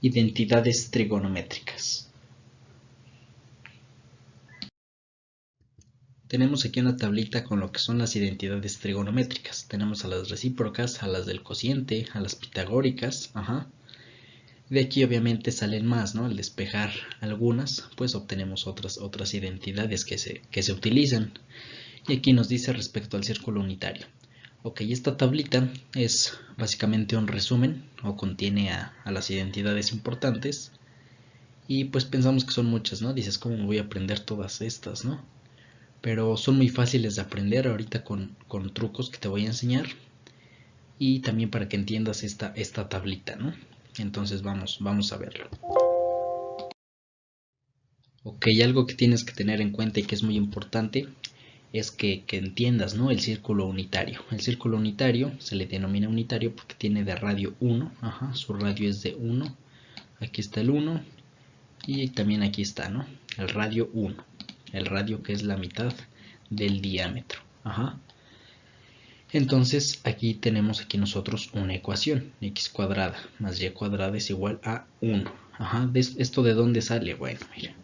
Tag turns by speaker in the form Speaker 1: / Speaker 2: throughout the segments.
Speaker 1: Identidades trigonométricas. Tenemos aquí una tablita con lo que son las identidades trigonométricas. Tenemos a las recíprocas, a las del cociente, a las pitagóricas. De aquí obviamente salen más, ¿no? Al despejar algunas, pues obtenemos otras identidades que se utilizan. Y aquí nos dice respecto al círculo unitario. Ok, esta tablita es básicamente un resumen o contiene a las identidades importantes. Y pues pensamos que son muchas, ¿no? Dices, ¿cómo me voy a aprender todas estas, no? Pero son muy fáciles de aprender ahorita con trucos que te voy a enseñar. Y también para que entiendas esta tablita, ¿no? Entonces vamos a verlo. Ok, algo que tienes que tener en cuenta y que es muy importante es que entiendas, ¿no? El círculo unitario. El círculo unitario se le denomina unitario porque tiene de radio 1. Su radio es de 1. Aquí está el 1. Y también aquí está, ¿no? El radio 1. El radio que es la mitad del diámetro. Entonces aquí tenemos aquí nosotros una ecuación. X cuadrada más y cuadrada es igual a 1. ¿Esto de dónde sale? Bueno, mira.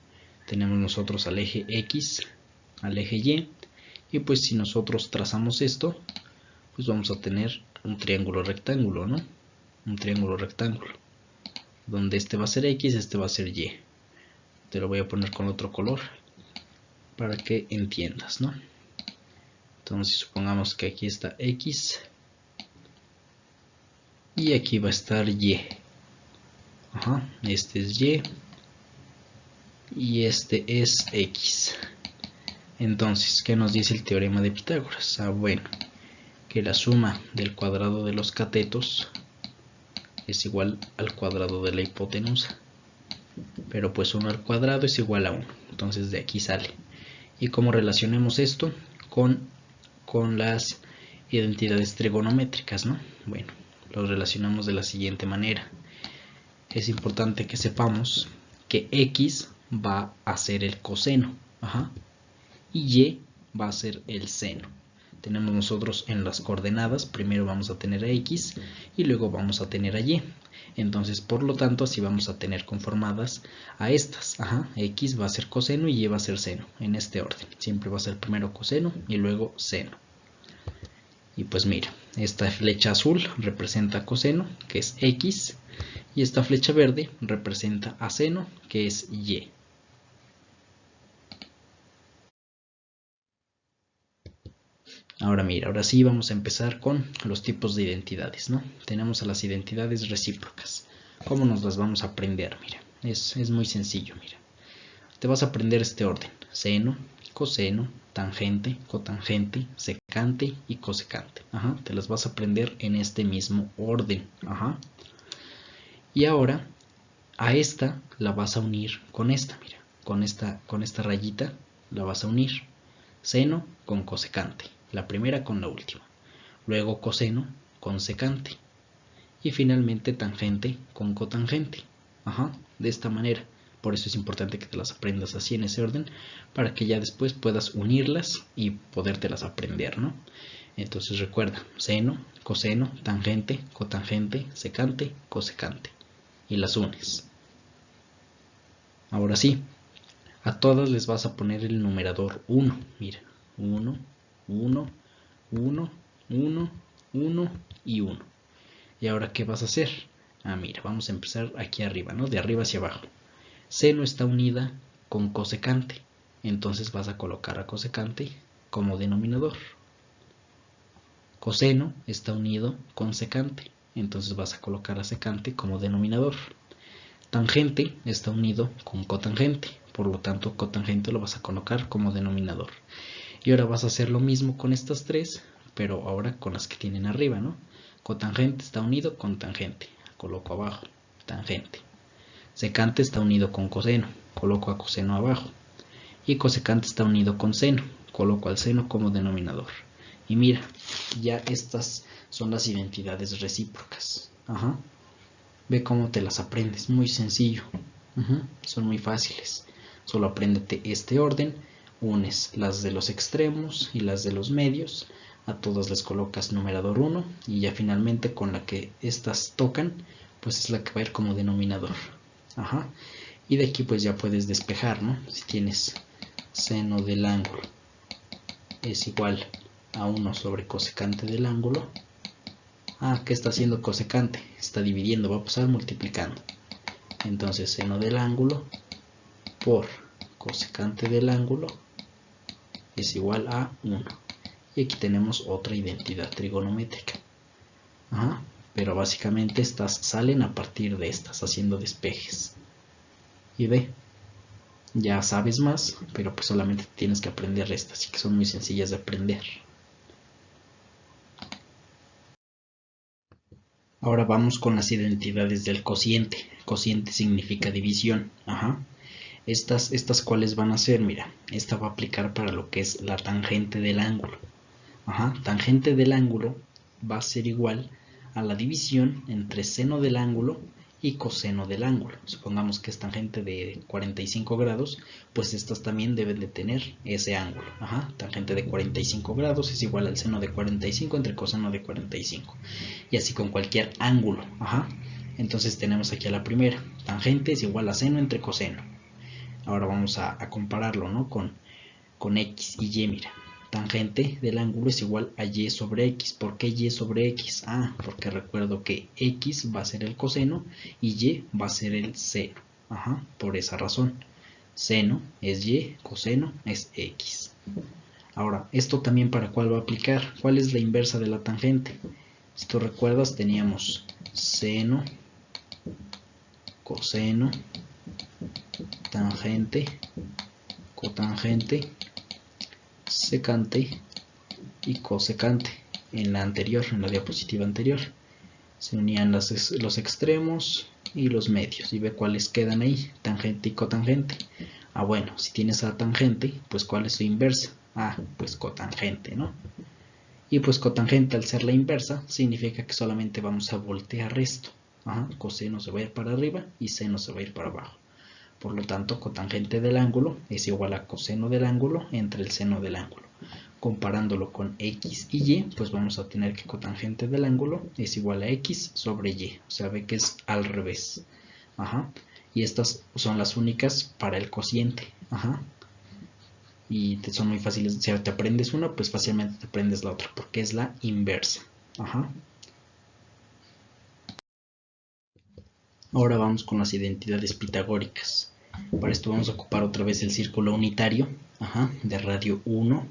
Speaker 1: Tenemos nosotros al eje X, al eje Y. Y pues si nosotros trazamos esto, pues vamos a tener un triángulo rectángulo, ¿no? Un triángulo rectángulo. Donde este va a ser X, este va a ser Y. Te lo voy a poner con otro color para que entiendas, ¿no? Entonces supongamos que aquí está X y aquí va a estar Y. Este es Y y este es X. Entonces, ¿qué nos dice el teorema de Pitágoras? Bueno, que la suma del cuadrado de los catetos es igual al cuadrado de la hipotenusa. Pero pues 1 al cuadrado es igual a 1. Entonces de aquí sale. ¿Y cómo relacionemos esto con las identidades trigonométricas, no? Bueno, lo relacionamos de la siguiente manera. Es importante que sepamos que X va a ser el coseno, y Y va a ser el seno. Tenemos nosotros en las coordenadas, primero vamos a tener a X y luego vamos a tener a Y. Entonces, por lo tanto, así vamos a tener conformadas a estas. X va a ser coseno y Y va a ser seno, en este orden. Siempre va a ser primero coseno y luego seno. Y pues mira, esta flecha azul representa coseno, que es X, y esta flecha verde representa a seno, que es Y. Ahora mira, ahora sí vamos a empezar con los tipos de identidades, ¿no? Tenemos a las identidades recíprocas. ¿Cómo nos las vamos a aprender? Mira, es muy sencillo, mira. Te vas a aprender este orden: seno, coseno, tangente, cotangente, secante y cosecante. Te las vas a aprender en este mismo orden. Y ahora a esta la vas a unir con esta, mira. Con esta rayita la vas a unir. Seno con cosecante. La primera con la última. Luego coseno con secante. Y finalmente tangente con cotangente. De esta manera. Por eso es importante que te las aprendas así en ese orden, para que ya después puedas unirlas y podértelas aprender, ¿no? Entonces recuerda: seno, coseno, tangente, cotangente, secante, cosecante. Y las unes. Ahora sí, a todas les vas a poner el numerador 1. Mira, 1, 1, 1, 1, 1 y 1. ¿Y ahora qué vas a hacer? Mira, vamos a empezar aquí arriba, ¿no? De arriba hacia abajo. Seno está unida con cosecante. Entonces vas a colocar a cosecante como denominador. Coseno está unido con secante. Entonces vas a colocar a secante como denominador. Tangente está unido con cotangente. Por lo tanto, cotangente lo vas a colocar como denominador. Y ahora vas a hacer lo mismo con estas tres, pero ahora con las que tienen arriba, ¿no? Cotangente está unido con tangente. Coloco abajo, tangente. Secante está unido con coseno. Coloco a coseno abajo. Y cosecante está unido con seno. Coloco al seno como denominador. Y mira, ya estas son las identidades recíprocas. Ve cómo te las aprendes, muy sencillo. Son muy fáciles. Solo apréndete este orden, unes las de los extremos y las de los medios a todas les colocas numerador 1 y ya finalmente con la que estas tocan, pues es la que va a ir como denominador. Ajá. Y de aquí pues ya puedes despejar, ¿no? Si tienes seno del ángulo es igual a 1 sobre cosecante del ángulo. ¿Qué está haciendo cosecante? Está dividiendo, va a pasar multiplicando. Entonces seno del ángulo por cosecante del ángulo es igual a 1. Y aquí tenemos otra identidad trigonométrica. Pero básicamente estas salen a partir de estas, haciendo despejes. Y ve, ya sabes más, pero pues solamente tienes que aprender estas, así que son muy sencillas de aprender. Ahora vamos con las identidades del cociente. Cociente significa división. Estas cuáles van a ser, mira, esta va a aplicar para lo que es la tangente del ángulo. Tangente del ángulo va a ser igual a la división entre seno del ángulo y coseno del ángulo. Supongamos que es tangente de 45 grados, pues estas también deben de tener ese ángulo. Tangente de 45 grados es igual al seno de 45 entre coseno de 45. Y así con cualquier ángulo. Entonces tenemos aquí a la primera. Tangente es igual a seno entre coseno. Ahora vamos a compararlo, ¿no? con x y y, mira. Tangente del ángulo es igual a y sobre x. ¿Por qué y sobre x? Porque recuerdo que x va a ser el coseno y y va a ser el seno. Por esa razón. Seno es y, coseno es x. Ahora, ¿esto también para cuál va a aplicar? ¿Cuál es la inversa de la tangente? Si tú recuerdas, teníamos seno, coseno, tangente, cotangente, secante y cosecante. En la anterior, en la diapositiva anterior, se unían los extremos y los medios. Y ve cuáles quedan ahí, tangente y cotangente. Bueno, si tienes a tangente, pues ¿cuál es su inversa? Pues cotangente, ¿no? Y pues cotangente, al ser la inversa, significa que solamente vamos a voltear esto. Coseno se va a ir para arriba y seno se va a ir para abajo. Por lo tanto, cotangente del ángulo es igual a coseno del ángulo entre el seno del ángulo. Comparándolo con x y y, pues vamos a tener que cotangente del ángulo es igual a x sobre y. O sea, ve que es al revés. Y estas son las únicas para el cociente. Y son muy fáciles. Si te aprendes una, pues fácilmente te aprendes la otra, porque es la inversa. Ahora vamos con las identidades pitagóricas. Para esto vamos a ocupar otra vez el círculo unitario de radio 1.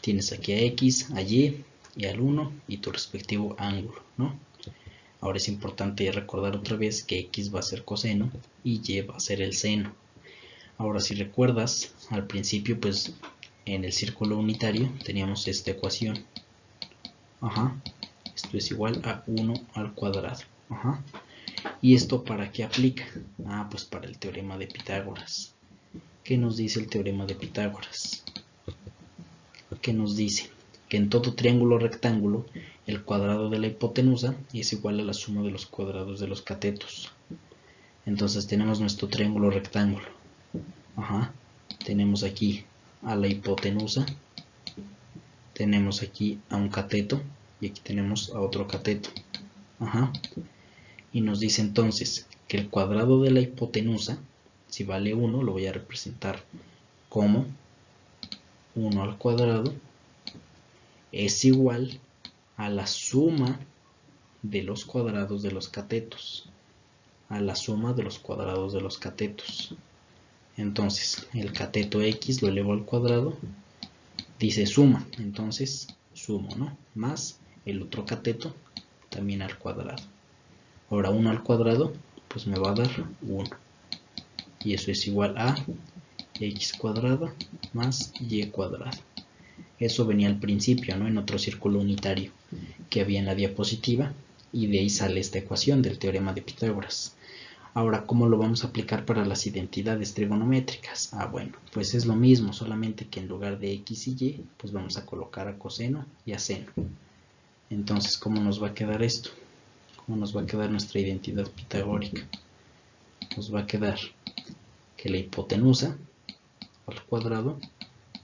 Speaker 1: Tienes aquí a x, a y al 1 y tu respectivo ángulo, ¿no? Ahora es importante recordar otra vez que x va a ser coseno y y va a ser el seno. Ahora, si recuerdas, al principio, pues en el círculo unitario teníamos esta ecuación. Esto es igual a 1 al cuadrado. ¿Y esto para qué aplica? Pues para el teorema de Pitágoras. ¿Qué nos dice el teorema de Pitágoras? ¿Qué nos dice? Que en todo triángulo rectángulo el cuadrado de la hipotenusa es igual a la suma de los cuadrados de los catetos. Entonces tenemos nuestro triángulo rectángulo. Tenemos aquí a la hipotenusa, tenemos aquí a un cateto y aquí tenemos a otro cateto. Y nos dice entonces que el cuadrado de la hipotenusa, si vale 1, lo voy a representar como 1 al cuadrado, es igual a la suma de los cuadrados de los catetos. A la suma de los cuadrados de los catetos. Entonces, el cateto x lo elevo al cuadrado, dice suma, entonces sumo, ¿no? Más el otro cateto también al cuadrado. Ahora 1 al cuadrado, pues me va a dar 1. Y eso es igual a x cuadrada más y cuadrada. Eso venía al principio, ¿no? En otro círculo unitario que había en la diapositiva. Y de ahí sale esta ecuación del teorema de Pitágoras. Ahora, ¿cómo lo vamos a aplicar para las identidades trigonométricas? Bueno, pues es lo mismo, solamente que en lugar de x y y, pues vamos a colocar a coseno y a seno. Entonces, ¿cómo nos va a quedar esto? ¿Cómo nos va a quedar nuestra identidad pitagórica? Nos va a quedar que la hipotenusa al cuadrado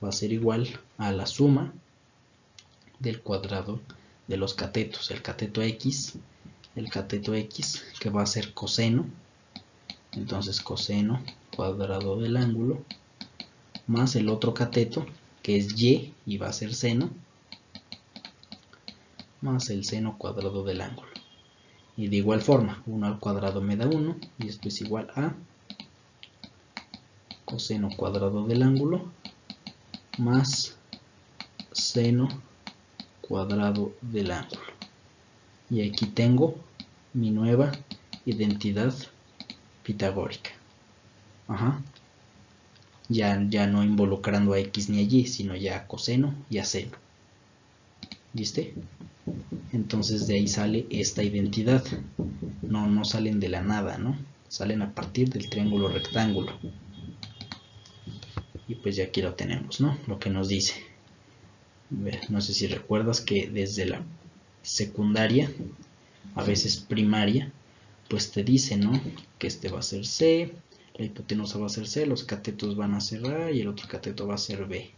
Speaker 1: va a ser igual a la suma del cuadrado de los catetos. El cateto X que va a ser coseno. Entonces coseno cuadrado del ángulo más el otro cateto que es Y y va a ser seno más el seno cuadrado del ángulo. Y de igual forma 1 al cuadrado me da 1 y esto es igual a coseno cuadrado del ángulo más seno cuadrado del ángulo. Y aquí tengo mi nueva identidad pitagórica. Ya no involucrando a X ni a Y, sino ya a coseno y a seno. ¿Viste? Entonces de ahí sale esta identidad. No salen de la nada, ¿no? Salen a partir del triángulo rectángulo. Y pues ya aquí lo tenemos, ¿no? Lo que nos dice. No sé si recuerdas que desde la secundaria, a veces primaria, pues te dice, ¿no? Que este va a ser C, la hipotenusa va a ser C, los catetos van a ser A y el otro cateto va a ser B.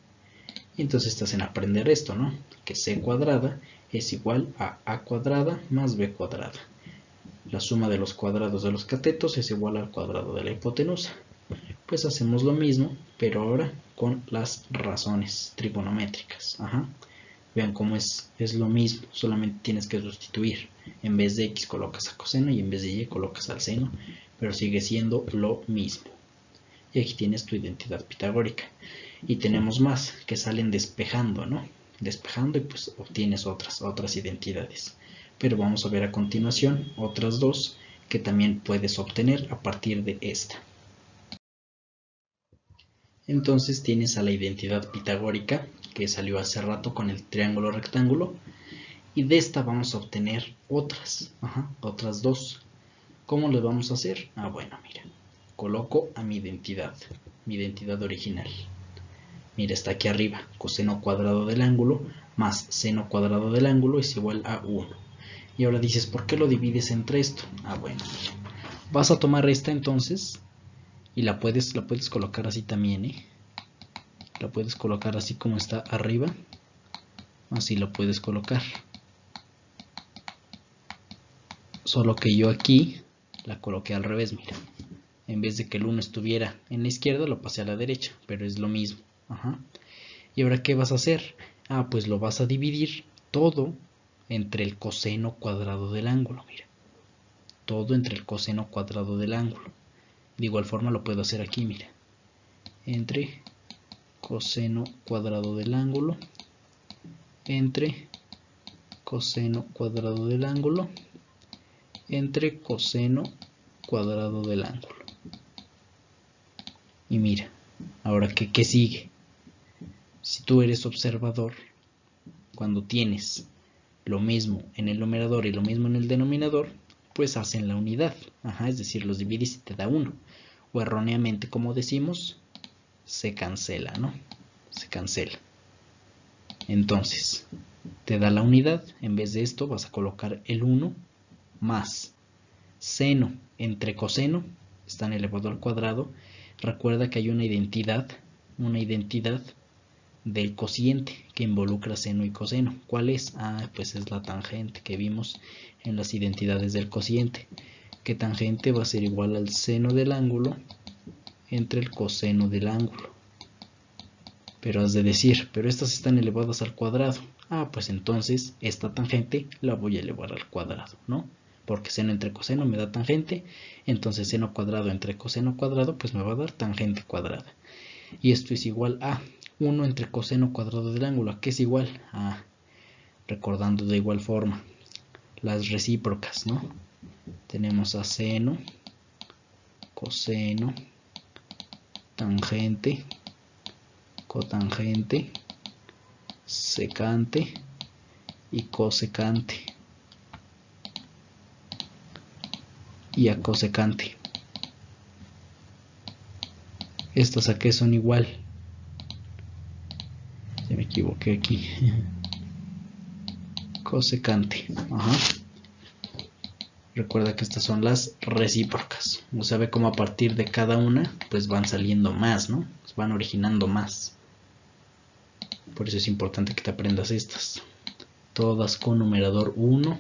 Speaker 1: Y entonces estás en aprender esto, ¿no? Que C cuadrada es igual a A cuadrada más B cuadrada. La suma de los cuadrados de los catetos es igual al cuadrado de la hipotenusa. Pues hacemos lo mismo, pero ahora con las razones trigonométricas. Vean cómo es lo mismo, solamente tienes que sustituir. En vez de X colocas a coseno y en vez de Y colocas al seno, pero sigue siendo lo mismo. Y aquí tienes tu identidad pitagórica. Y tenemos más que salen despejando, ¿no? Despejando y pues obtienes otras identidades. Pero vamos a ver a continuación otras dos que también puedes obtener a partir de esta. Entonces tienes a la identidad pitagórica que salió hace rato con el triángulo rectángulo, y de esta vamos a obtener otras dos. ¿Cómo lo vamos a hacer? Bueno, mira, coloco a mi identidad original. Mira, está aquí arriba, coseno cuadrado del ángulo más seno cuadrado del ángulo es igual a 1. Y ahora dices, ¿por qué lo divides entre esto? Bueno, mira, vas a tomar esta entonces y la puedes colocar así también, la puedes colocar así como está arriba, así lo puedes colocar, solo que yo aquí la coloqué al revés. Mira, en vez de que el 1 estuviera en la izquierda lo pasé a la derecha, pero es lo mismo. Y ahora ¿qué vas a hacer? Pues lo vas a dividir todo entre el coseno cuadrado del ángulo. Mira, todo entre el coseno cuadrado del ángulo. De igual forma lo puedo hacer aquí, mira, entre coseno cuadrado del ángulo entre coseno cuadrado del ángulo entre coseno cuadrado del ángulo. Y mira, ahora ¿qué sigue? Si tú eres observador, cuando tienes lo mismo en el numerador y lo mismo en el denominador, pues hacen la unidad. Es decir, los divides y te da 1. O erróneamente, como decimos, se cancela, ¿no? Se cancela. Entonces, te da la unidad. En vez de esto vas a colocar el 1 más seno entre coseno, están elevado al cuadrado. Recuerda que hay una identidad del cociente que involucra seno y coseno. ¿Cuál es? Pues es la tangente que vimos en las identidades del cociente. Que tangente va a ser igual al seno del ángulo entre el coseno del ángulo. Pero has de decir, pero estas están elevadas al cuadrado. Pues entonces esta tangente la voy a elevar al cuadrado, ¿no? Porque seno entre coseno me da tangente, entonces seno cuadrado entre coseno cuadrado pues me va a dar tangente cuadrada. Y esto es igual a 1 entre coseno cuadrado del ángulo. ¿A qué es igual? Recordando de igual forma las recíprocas, ¿no? Tenemos a seno, coseno, tangente, cotangente, secante y cosecante. Y a cosecante. Estas a qué son igual. Se me equivoqué aquí. Cosecante. Recuerda que estas son las recíprocas. O sea, ve cómo a partir de cada una pues van saliendo más, ¿no? Van originando más. Por eso es importante que te aprendas estas. todas con numerador 1,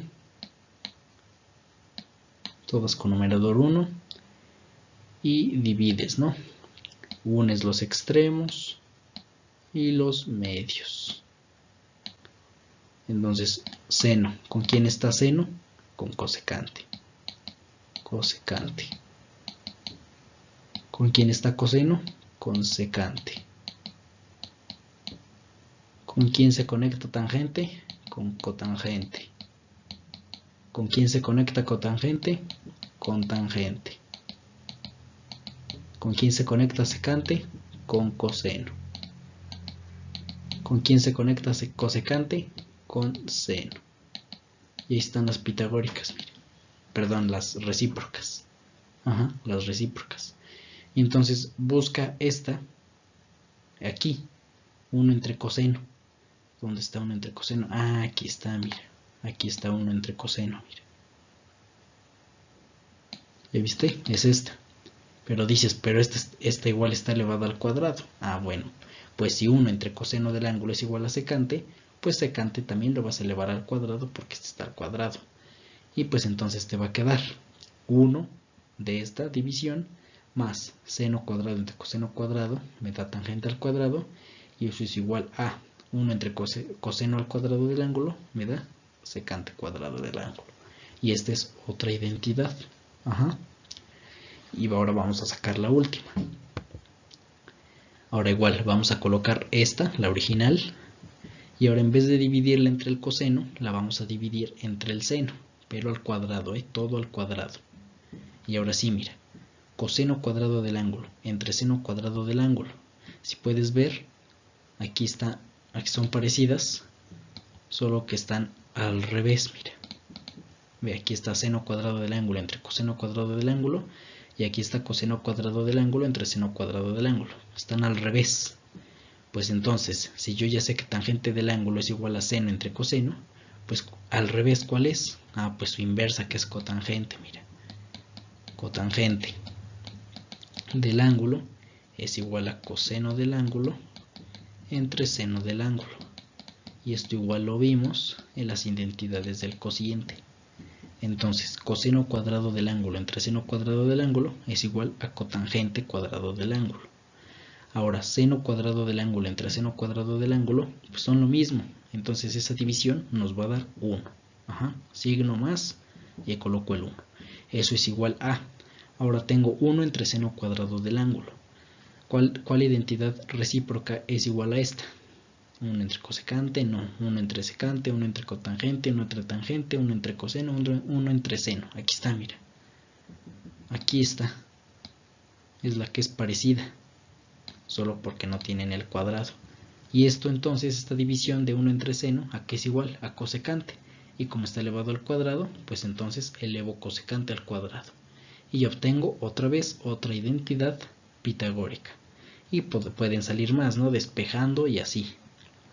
Speaker 1: y divides, ¿no? Unes los extremos y los medios. Entonces, seno, ¿con quién está seno? Con cosecante. Cosecante. ¿Con quién está coseno? Con secante. ¿Con quién se conecta tangente? Con cotangente. ¿Con quién se conecta cotangente? Con tangente. ¿Con quién se conecta secante? Con coseno. ¿Con quién se conecta cosecante? Con seno. Y ahí están las pitagóricas, miren. Perdón, las recíprocas. Ajá, las recíprocas. Y entonces busca esta, aquí, 1 entre coseno. ¿Dónde está 1 entre coseno? Ah, aquí está, mira. Aquí está 1 entre coseno, mira. ¿Ya viste? Es esta. Pero dices, pero esta igual está elevada al cuadrado. Ah, bueno. Pues si 1 entre coseno del ángulo es igual a secante, pues secante también lo vas a elevar al cuadrado porque este está al cuadrado. Y pues entonces te va a quedar 1 de esta división más seno cuadrado entre coseno cuadrado, me da tangente al cuadrado, y eso es igual a 1 entre coseno al cuadrado del ángulo, me da secante cuadrado del ángulo. Y esta es otra identidad. Ajá. Y ahora vamos a sacar la última. Ahora igual vamos a colocar esta, la original, y ahora en vez de dividirla entre el coseno, la vamos a dividir entre el seno, pero al cuadrado, todo al cuadrado. Y ahora sí, mira, coseno cuadrado del ángulo entre seno cuadrado del ángulo. Si puedes ver, aquí son parecidas, solo que están al revés, mira. Ve, aquí está seno cuadrado del ángulo entre coseno cuadrado del ángulo, y aquí está coseno cuadrado del ángulo entre seno cuadrado del ángulo. Están al revés. Pues entonces, si yo ya sé que tangente del ángulo es igual a seno entre coseno, pues al revés, ¿cuál es? Ah, pues su inversa, que es cotangente, mira. Cotangente del ángulo es igual a coseno del ángulo entre seno del ángulo. Y esto igual lo vimos en las identidades del cociente. Entonces, coseno cuadrado del ángulo entre seno cuadrado del ángulo es igual a cotangente cuadrado del ángulo. Ahora, seno cuadrado del ángulo entre seno cuadrado del ángulo, pues son lo mismo. Entonces esa división nos va a dar 1. Ajá, signo más, y coloco el 1. Eso es igual a, ahora tengo 1 entre seno cuadrado del ángulo. ¿Cuál identidad recíproca es igual a esta? 1 entre cosecante, no, 1 entre secante, 1 entre cotangente, 1 entre tangente, 1 entre coseno, 1 entre seno. Aquí está, mira. Aquí está. Es la que es parecida, solo porque no tienen el cuadrado. Y esto entonces, esta división de 1 entre seno, ¿a qué es igual? A cosecante. Y como está elevado al cuadrado, pues entonces elevo cosecante al cuadrado. Y obtengo otra vez otra identidad pitagórica. Y pueden salir más, ¿no? Despejando y así.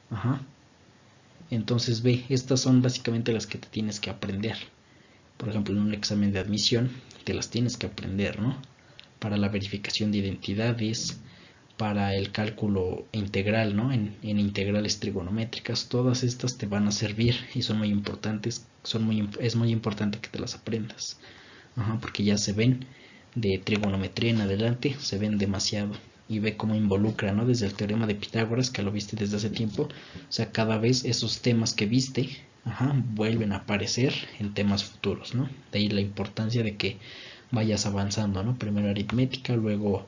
Speaker 1: Ajá. Entonces ve, estas son básicamente las que te tienes que aprender. Por ejemplo, en un examen de admisión te las tienes que aprender, ¿no? Para la verificación de identidades, para el cálculo integral, ¿no? En integrales trigonométricas, todas estas te van a servir y son muy importantes. Es muy importante que te las aprendas. Ajá, porque ya se ven de trigonometría en adelante, se ven demasiado. Y ve cómo involucra, ¿no? Desde el teorema de Pitágoras, que lo viste desde hace tiempo. O sea, cada vez esos temas que viste, ajá, vuelven a aparecer en temas futuros, ¿no? De ahí la importancia de que vayas avanzando, ¿no? Primero aritmética, luego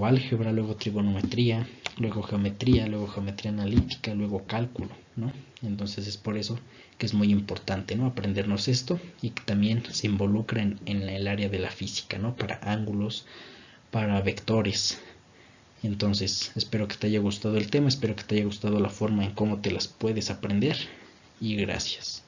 Speaker 1: álgebra, luego trigonometría, luego geometría analítica, luego cálculo, ¿no? Entonces es por eso que es muy importante, ¿no? Aprendernos esto, y que también se involucra en el área de la física, ¿no? Para ángulos, para vectores. Entonces espero que te haya gustado el tema, espero que te haya gustado la forma en cómo te las puedes aprender, y gracias.